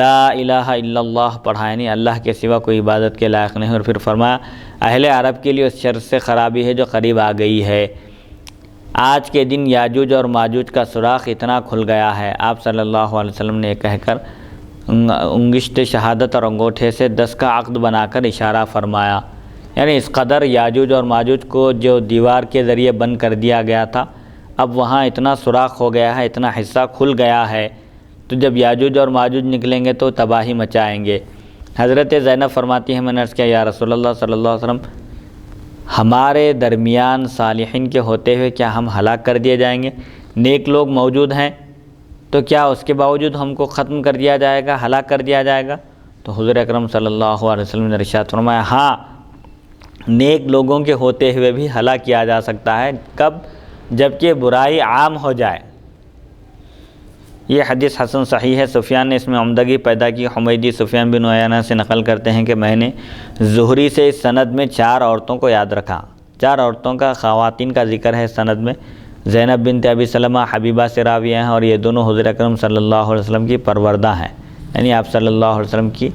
لا الہ الا اللہ پڑھا، یعنی اللہ کے سوا کوئی عبادت کے لائق نہیں، اور پھر فرمایا اہل عرب کے لیے اس شر سے خرابی ہے جو قریب آ گئی ہے۔ آج کے دن یاجوج اور ماجوج کا سوراخ اتنا کھل گیا ہے، آپ صلی اللہ علیہ وسلم نے کہہ کر انگشت شہادت اور انگوٹھے سے 10 کا عقد بنا کر اشارہ فرمایا، یعنی اس قدر یاجوج اور ماجوج کو جو دیوار کے ذریعے بند کر دیا گیا تھا، اب وہاں اتنا سوراخ ہو گیا ہے، اتنا حصہ کھل گیا ہے، تو جب یاجوج اور ماجوج نکلیں گے تو تباہی مچائیں گے۔ حضرت زینب فرماتی ہیں میں نے عرض کیا یا رسول اللہ صلی اللہ علیہ وسلم، ہمارے درمیان صالحین کے ہوتے ہوئے کیا ہم ہلاک کر دیے جائیں گے؟ نیک لوگ موجود ہیں تو کیا اس کے باوجود ہم کو ختم کر دیا جائے گا، ہلاک کر دیا جائے گا؟ تو حضور اکرم صلی اللہ علیہ وسلم نے ارشاد فرمایا ہاں، نیک لوگوں کے ہوتے ہوئے بھی ہلاک کیا جا سکتا ہے۔ کب؟ جبکہ برائی عام ہو جائے۔ یہ حدیث حسن صحیح ہے۔ سفیان نے اس میں عمدگی پیدا کی۔ حمیدی سفیان بن عیینہ سے نقل کرتے ہیں کہ میں نے زہری سے اس سند میں 4 عورتوں کو یاد رکھا۔ 4 عورتوں کا، خواتین کا ذکر ہے اس سند میں۔ زینب بنت ابی سلمہ حبیبہ سے راویہ ہیں، اور یہ دونوں حضور اکرم صلی اللہ علیہ وسلم کی پروردہ ہیں، یعنی آپ صلی اللہ علیہ وسلم کی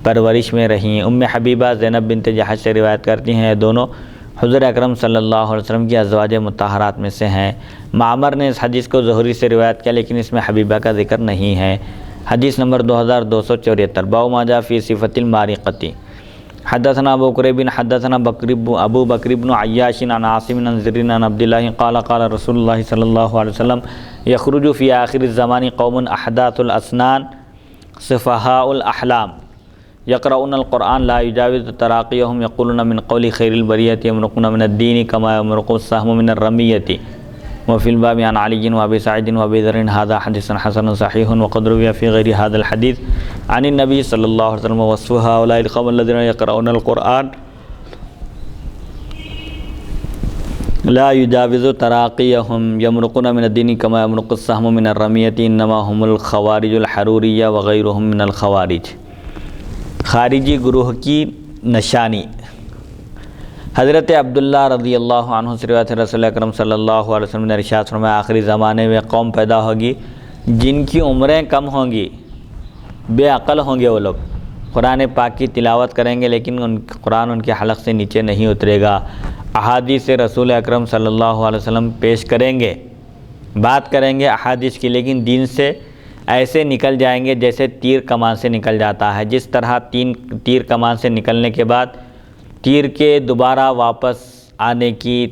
پرورش میں رہی ہیں۔ ام حبیبہ زینب بنت جحش سے روایت کرتی ہیں، یہ دونوں حضور اکرم صلی اللہ علیہ وسلم کی ازواج مطہرات میں سے ہیں۔ معمر نے اس حدیث کو زہری سے روایت کیا، لیکن اس میں حبیبہ کا ذکر نہیں ہے۔ حدیث نمبر 2274، باب ما جاء فی صفۃ المارقۃ۔ حدثنا ابو قریب حدثنا ابو بکر بن عیاش عن عاصم عن زر عن عبد اللہ قال قال رسول اللہ صلی اللہ علیہ وسلم یخرج فی آخر الزمان قوم احداث الاسنان صفہاء الاحلام یقرؤون القرآن لا یجاوز تراقیہم یقولون من قول خیر البریۃ یمرقون من الدین کما یمرق السهم من الرمیۃ۔ وفی الباب عن علی وابی سعید وابی ذر ھذا حدیث حسن صحیح وقد روی فی غیر ھذا الحدیث عن النبی صلی اللہ علیہ وسلم وصف هؤلاء القوم الذین یقرؤون القرآن لا یجاوز تراقیہم یمرقون من الدین کما یمرق السهم من الرمیۃ انما هم الخوارج الحروریہ وغیرهم من الخوارج۔ خارجی گروہ کی نشانی۔ حضرت عبداللہ رضی اللہ عنہ سے روایت ہے، رسول اکرم صلی اللہ علیہ وسلم نے ارشاد فرمایا آخری زمانے میں قوم پیدا ہوگی جن کی عمریں کم ہوں گی، بے عقل ہوں گے، وہ لوگ قرآن پاک کی تلاوت کریں گے لیکن قرآن ان کے حلق سے نیچے نہیں اترے گا، احادیث رسول اکرم صلی اللہ علیہ وسلم پیش کریں گے، بات کریں گے احادیث کی، لیکن دین سے ایسے نکل جائیں گے جیسے تیر کمان سے نکل جاتا ہے۔ جس طرح تیر کمان سے نکلنے کے بعد تیر کے دوبارہ واپس آنے کی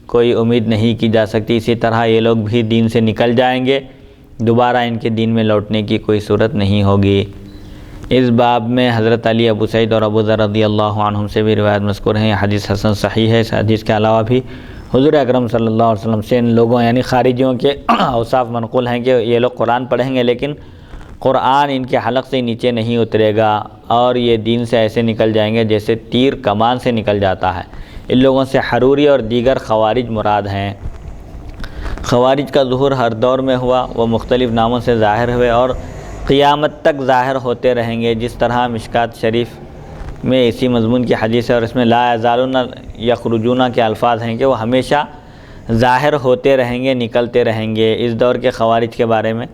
کوئی امید نہیں کی جا سکتی، اسی طرح یہ لوگ بھی دین سے نکل جائیں گے، دوبارہ ان کے دین میں لوٹنے کی کوئی صورت نہیں ہوگی۔ اس باب میں حضرت علی، ابو سعید اور ابو ذر رضی اللہ عنہم سے بھی روایت مذکور ہیں۔ حدیث حسن صحیح ہے۔ اس حدیث کے علاوہ بھی حضور اکرم صلی اللہ علیہ وسلم سے ان لوگوں یعنی خارجیوں کے اوصاف منقول ہیں کہ یہ لوگ قرآن پڑھیں گے لیکن قرآن ان کے حلق سے نیچے نہیں اترے گا، اور یہ دین سے ایسے نکل جائیں گے جیسے تیر کمان سے نکل جاتا ہے۔ ان لوگوں سے حروری اور دیگر خوارج مراد ہیں۔ خوارج کا ظہور ہر دور میں ہوا، وہ مختلف ناموں سے ظاہر ہوئے اور قیامت تک ظاہر ہوتے رہیں گے، جس طرح مشکات شریف میں اسی مضمون کی حدیث ہے، اور اس میں لا یزالون یخرجون کے الفاظ ہیں کہ وہ ہمیشہ ظاہر ہوتے رہیں گے، نکلتے رہیں گے۔ اس دور کے خوارج کے بارے میں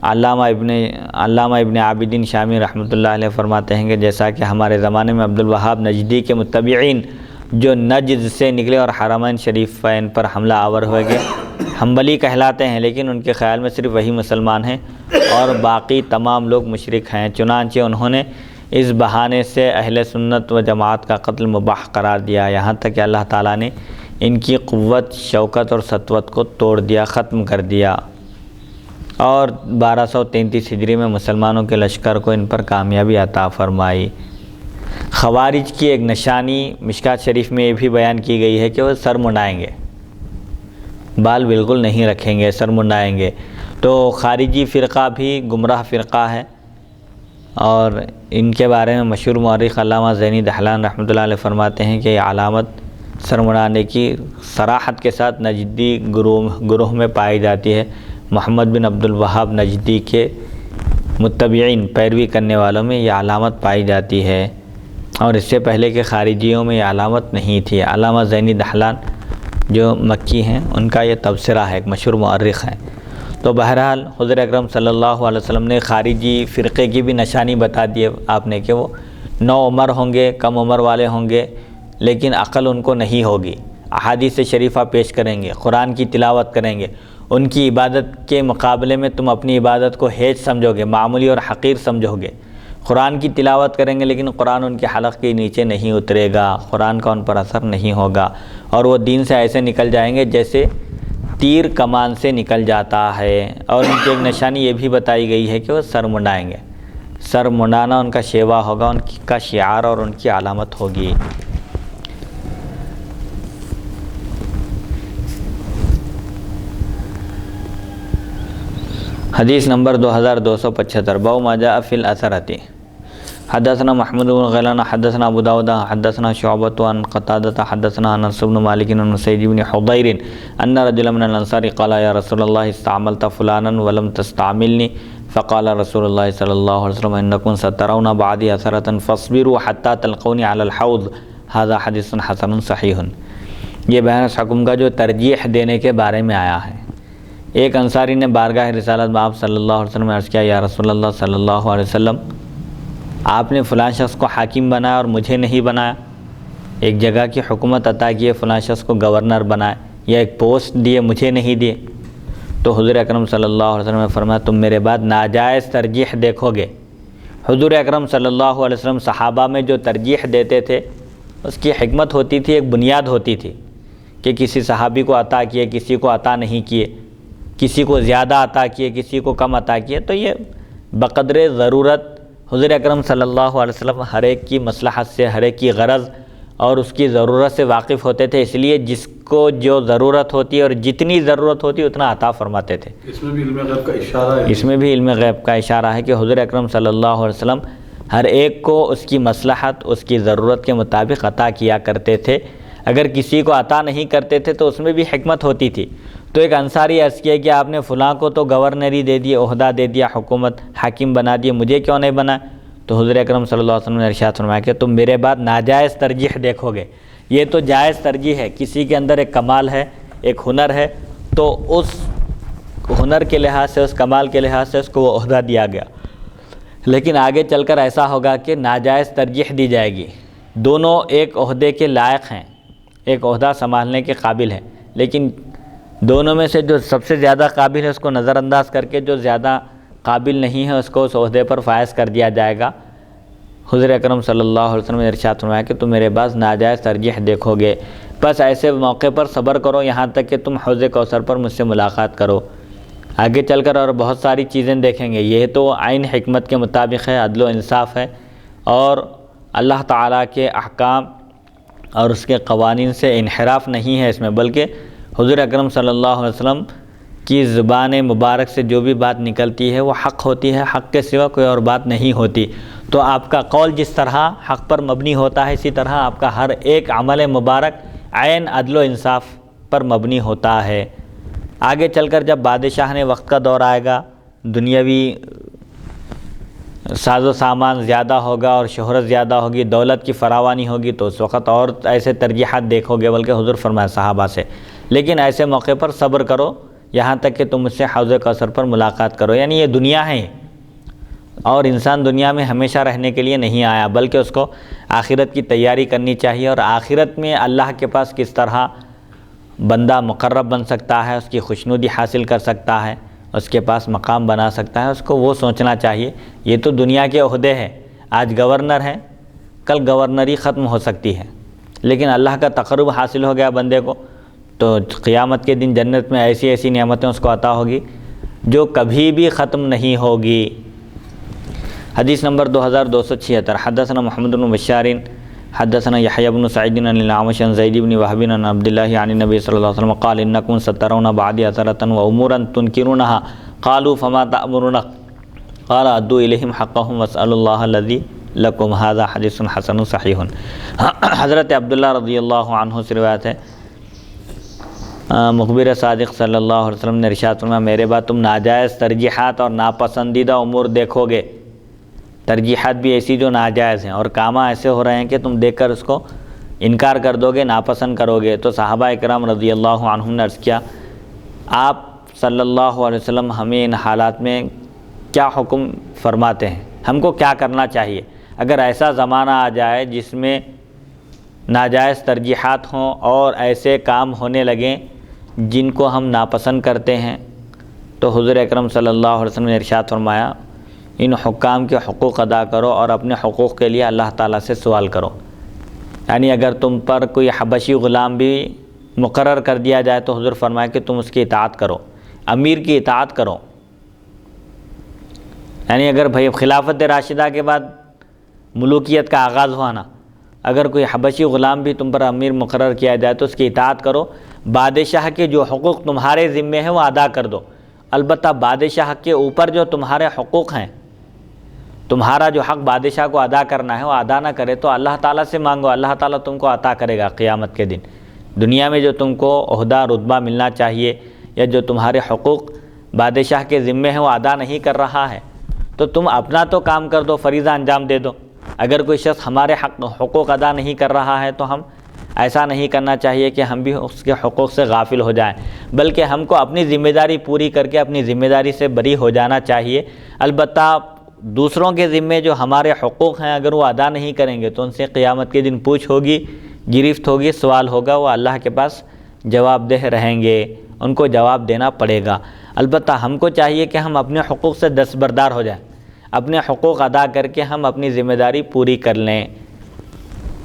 علامہ ابن عابدین شامی رحمۃ اللہ علیہ فرماتے ہیں کہ جیسا کہ ہمارے زمانے میں عبدالوہاب نجدی کے متبعین جو نجد سے نکلے اور حرمین شریفین پر حملہ آور ہوئے گئے، حنبلی کہلاتے ہیں، لیکن ان کے خیال میں صرف وہی مسلمان ہیں اور باقی تمام لوگ مشرک ہیں۔ چنانچہ انہوں نے اس بہانے سے اہل سنت و جماعت کا قتل مباح قرار دیا، یہاں تک کہ اللہ تعالیٰ نے ان کی قوت، شوکت اور سطوت کو توڑ دیا، ختم کر دیا، اور 1233 ہجری میں مسلمانوں کے لشکر کو ان پر کامیابی عطا فرمائی۔ خوارج کی ایک نشانی مشکات شریف میں یہ بھی بیان کی گئی ہے کہ وہ سر منڈائیں گے، بال بالکل نہیں رکھیں گے، سر منڈائیں گے۔ تو خارجی فرقہ بھی گمراہ فرقہ ہے، اور ان کے بارے میں مشہور مورخ علامہ زینی دہلان رحمۃ اللہ علیہ فرماتے ہیں کہ یہ علامت سر منڈانے کی صراحت کے ساتھ نجدی گروہ میں پائی جاتی ہے۔ محمد بن عبدالوہاب نجدی کے متبعین، پیروی کرنے والوں میں یہ علامت پائی جاتی ہے، اور اس سے پہلے کے خارجیوں میں یہ علامت نہیں تھی۔ علامہ زینی دہلان جو مکی ہیں، ان کا یہ تبصرہ ہے، ایک مشہور مورخ ہیں۔ تو بہرحال حضور اکرم صلی اللہ علیہ وسلم نے خارجی فرقے کی بھی نشانی بتا دی ہے آپ نے کہ وہ نو عمر ہوں گے، کم عمر والے ہوں گے، لیکن عقل ان کو نہیں ہوگی، احادیث شریفہ پیش کریں گے، قرآن کی تلاوت کریں گے، ان کی عبادت کے مقابلے میں تم اپنی عبادت کو ہیچ سمجھو گے، معمولی اور حقیر سمجھو گے، قرآن کی تلاوت کریں گے لیکن قرآن ان کے حلق کے نیچے نہیں اترے گا، قرآن کا ان پر اثر نہیں ہوگا، اور وہ دین سے ایسے نکل جائیں گے جیسے تیر کمان سے نکل جاتا ہے۔ اور ان کی ایک نشانی یہ بھی بتائی گئی ہے کہ وہ سر منڈائیں گے، سر منڈانا ان کا شیوا ہوگا، ان کا شعار اور ان کی علامت ہوگی۔ حدیث نمبر 2275 باب ما جاء فی الاثرۃ۔ حدثنا محمود بن غیلان حدثنا ابو داود حدثنا شعبۃ عن قتادہ حدثنا انس بن مالک عن سعید بن حضیر ان رجلا من الانصار قال یا رسول اللہ استعملت فلانا ولم تستعملنی فقال رسول اللہ صلی اللہ علیہ وسلم انکم سترون بعدی اثرۃ فاصبروا حتى تلقونی علی الحوض ھذا حدیث حسن صحیح۔ یہ بیان اس حکم کا جو ترجیح دینے کے بارے میں آیا ہے۔ ایک انصاری نے بارگاہ رسالت میں آپ صلی اللہ علیہ وسلم نے عرض کیا یا رسول اللہ صلی اللہ علیہ وسلم آپ نے فلاں شخص کو حاکم بنایا اور مجھے نہیں بنایا، ایک جگہ کی حکومت عطا کیے، فلاں شخص کو گورنر بنائے یا ایک پوسٹ دیے، مجھے نہیں دیے۔ تو حضور اکرم صلی اللہ علیہ وسلم نے فرمایا تم میرے بعد ناجائز ترجیح دیکھو گے۔ حضور اکرم صلی اللہ علیہ وسلم صحابہ میں جو ترجیح دیتے تھے اس کی حکمت ہوتی تھی، ایک بنیاد ہوتی تھی کہ کسی صحابی کو عطا کیے، کسی کو عطا نہیں کیے، کسی کو زیادہ عطا کیے، کسی کو کم عطا کیے، تو یہ بقدر ضرورت حضور اکرم صلی اللہ علیہ وسلم ہر ایک کی مصلحت سے، ہر ایک کی غرض اور اس کی ضرورت سے واقف ہوتے تھے، اس لیے جس کو جو ضرورت ہوتی ہے اور جتنی ضرورت ہوتی ہے اتنا عطا فرماتے تھے۔ اس میں بھی علم غیب کا اشارہ ہے، اس میں بھی علم غیب کا اشارہ ہے کہ حضور اکرم صلی اللہ علیہ وسلم ہر ایک کو اس کی مصلحت، اس کی ضرورت کے مطابق عطا کیا کرتے تھے۔ اگر کسی کو عطا نہیں کرتے تھے تو اس میں بھی حکمت ہوتی تھی۔ تو ایک انصاری عرض کیا کہ آپ نے فلاں کو تو گورنری دے دی، عہدہ دے دیا، حکومت حاکم بنا دیے، مجھے کیوں نہیں بنا؟ تو حضور اکرم صلی اللہ علیہ وسلم نے ارشاد فرمایا کہ تم میرے بعد ناجائز ترجیح دیکھو گے۔ یہ تو جائز ترجیح ہے، کسی کے اندر ایک کمال ہے، ایک ہنر ہے، تو اس ہنر کے لحاظ سے، اس کمال کے لحاظ سے اس کو وہ عہدہ دیا گیا، لیکن آگے چل کر ایسا ہوگا کہ ناجائز ترجیح دی جائے گی۔ دونوں ایک عہدے کے لائق ہیں، ایک عہدہ سنبھالنے کے قابل ہیں، لیکن دونوں میں سے جو سب سے زیادہ قابل ہے اس کو نظر انداز کر کے جو زیادہ قابل نہیں ہے اس کو اس عہدے پر فائز کر دیا جائے گا۔ حضور اکرم صلی اللہ علیہ وسلم نے ارشاد فرمایا کہ تم میرے بعد ناجائز ترجیح دیکھو گے، بس ایسے موقع پر صبر کرو یہاں تک کہ تم حوض کوثر پر مجھ سے ملاقات کرو۔ آگے چل کر اور بہت ساری چیزیں دیکھیں گے، یہ تو عین حکمت کے مطابق ہے، عدل و انصاف ہے، اور اللہ تعالیٰ کے احکام اور اس کے قوانین سے انحراف نہیں ہے اس میں، بلکہ حضور اکرم صلی اللہ علیہ وسلم کی زبان مبارک سے جو بھی بات نکلتی ہے وہ حق ہوتی ہے، حق کے سوا کوئی اور بات نہیں ہوتی۔ تو آپ کا قول جس طرح حق پر مبنی ہوتا ہے، اسی طرح آپ کا ہر ایک عمل مبارک عین عدل و انصاف پر مبنی ہوتا ہے۔ آگے چل کر جب بادشاہ نے وقت کا دور آئے گا، دنیاوی ساز و سامان زیادہ ہوگا اور شہرت زیادہ ہوگی، دولت کی فراوانی ہوگی، تو اس وقت اور ایسے ترجیحات دیکھو گے، بلکہ حضور فرمایا صحابہ سے لیکن ایسے موقع پر صبر کرو یہاں تک کہ تم مجھ سے حوض کوثر پر ملاقات کرو۔ یعنی یہ دنیا ہے، اور انسان دنیا میں ہمیشہ رہنے کے لیے نہیں آیا، بلکہ اس کو آخرت کی تیاری کرنی چاہیے، اور آخرت میں اللہ کے پاس کس طرح بندہ مقرب بن سکتا ہے، اس کی خوشنودی حاصل کر سکتا ہے، اس کے پاس مقام بنا سکتا ہے، اس کو وہ سوچنا چاہیے۔ یہ تو دنیا کے عہدے ہیں، آج گورنر ہے، کل گورنری ختم ہو سکتی ہے، لیکن اللہ کا تقرب حاصل ہو گیا بندے کو تو قیامت کے دن جنت میں ایسی ایسی نعمتیں اس کو عطا ہوگی جو کبھی بھی ختم نہیں ہوگی۔ حدیث نمبر 2276 حدثنا محمد بن بشار حدثنا یحییٰ بن سعید عن الاعمش عن زید بن وہب عن عبد اللہ عن النبی صلی اللہ علیہ وسلم قال انکم سترون بعدی اثرۃ وامورا تنکرونها قالوا فما تأمرون قال ادوا الیہم حقهم واسألوا اللہ الذی لکم ھذا حدیث حسن صحیح۔ حضرت عبداللہ رضی اللہ عنہ سے روایت ہے، مخبر صادق صلی اللہ علیہ وسلم نے ارشاد فرمایا میرے بعد تم ناجائز ترجیحات اور ناپسندیدہ امور دیکھو گے، ترجیحات بھی ایسی جو ناجائز ہیں، اور کام ایسے ہو رہے ہیں کہ تم دیکھ کر اس کو انکار کر دو گے، ناپسند کرو گے۔ تو صحابہ اکرام رضی اللہ عنہم نے عرض کیا آپ صلی اللہ علیہ وسلم ہمیں ان حالات میں کیا حکم فرماتے ہیں، ہم کو کیا کرنا چاہیے اگر ایسا زمانہ آ جائے جس میں ناجائز ترجیحات ہوں اور ایسے کام ہونے لگیں جن کو ہم ناپسند کرتے ہیں؟ تو حضور اکرم صلی اللہ علیہ وسلم نے ارشاد فرمایا ان حکام کے حقوق ادا کرو اور اپنے حقوق کے لیے اللہ تعالیٰ سے سوال کرو۔ یعنی اگر تم پر کوئی حبشی غلام بھی مقرر کر دیا جائے تو حضور فرمایا کہ تم اس کی اطاعت کرو، امیر کی اطاعت کرو۔ یعنی اگر بھائی خلافت راشدہ کے بعد ملوکیت کا آغاز ہوا نا، اگر کوئی حبشی غلام بھی تم پر امیر مقرر کیا جائے تو اس کی اطاعت کرو، بادشاہ کے جو حقوق تمہارے ذمے ہیں وہ ادا کر دو۔ البتہ بادشاہ کے اوپر جو تمہارے حقوق ہیں، تمہارا جو حق بادشاہ کو ادا کرنا ہے وہ ادا نہ کرے تو اللہ تعالیٰ سے مانگو، اللہ تعالیٰ تم کو عطا کرے گا قیامت کے دن۔ دنیا میں جو تم کو عہدہ رتبہ ملنا چاہیے یا جو تمہارے حقوق بادشاہ کے ذمے ہیں وہ ادا نہیں کر رہا ہے تو تم اپنا تو کام کر دو، فریضہ انجام دے دو۔ اگر کوئی شخص ہمارے حقوق ادا نہیں کر رہا ہے تو ہم ایسا نہیں کرنا چاہیے کہ ہم بھی اس کے حقوق سے غافل ہو جائیں، بلکہ ہم کو اپنی ذمہ داری پوری کر کے اپنی ذمہ داری سے بری ہو جانا چاہیے۔ البتہ دوسروں کے ذمے جو ہمارے حقوق ہیں اگر وہ ادا نہیں کریں گے تو ان سے قیامت کے دن پوچھ ہوگی، گرفت ہوگی، سوال ہوگا، وہ اللہ کے پاس جواب دہ رہیں گے، ان کو جواب دینا پڑے گا۔ البتہ ہم کو چاہیے کہ ہم اپنے حقوق سے دستبردار ہو جائیں، اپنے حقوق ادا کر کے ہم اپنی ذمہ داری پوری کر لیں۔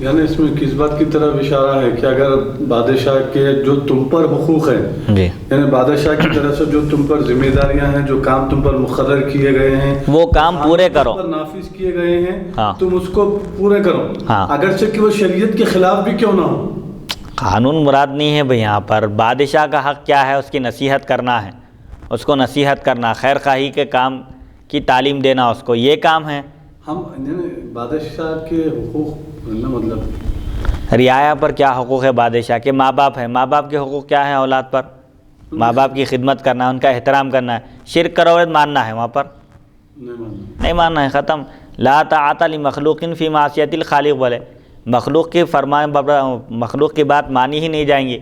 یعنی اس میں کس بات کی طرف اشارہ ہے کہ اگر بادشاہ کے جو تم پر حقوق ہیں، جی، یعنی بادشاہ کی طرف سے جو تم پر ذمہ داریاں ہیں، جو کام تم پر مقرر کیے گئے ہیں وہ کام پورے کرو، پر نافذ کیے گئے ہیں، ہاں، تم اس کو پورے کرو، ہاں، اگرچہ کہ وہ شریعت کے خلاف بھی کیوں نہ ہو۔ قانون مراد نہیں ہے بھئی، یہاں پر بادشاہ کا حق کیا ہے؟ اس کی نصیحت کرنا ہے، اس کو نصیحت کرنا، خیر خواہی کے کام کی تعلیم دینا، اس کو یہ کام ہے۔ ہم بادشاہ کے حقوق مطلب رعایا پر کیا حقوق ہے بادشاہ کے؟ ماں باپ ہے، ماں باپ کے حقوق کیا ہیں اولاد پر؟ ماں باپ کی خدمت کرنا ہے، ان کا احترام کرنا ہے۔ شرک کرو ماننا ہے، وہاں پر نہیں ماننا ہے، ختم۔ لا طاعۃ لمخلوق فی معصیۃ الخالق بولے، مخلوق کی مخلوق کی بات مانی ہی نہیں جائیں گی۔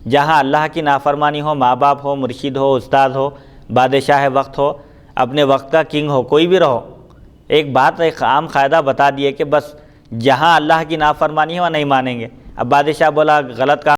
جہاں اللہ کی نافرمانی ہو، ماں باپ ہو، مرشد ہو، استاد ہو، بادشاہ وقت ہو، اپنے وقت کا کنگ ہو، کوئی بھی رہو، ایک بات ایک عام قاعدہ بتا دیے کہ بس جہاں اللہ کی نافرمانی ہے وہاں نہیں مانیں گے۔ اب بادشاہ بولا غلط کام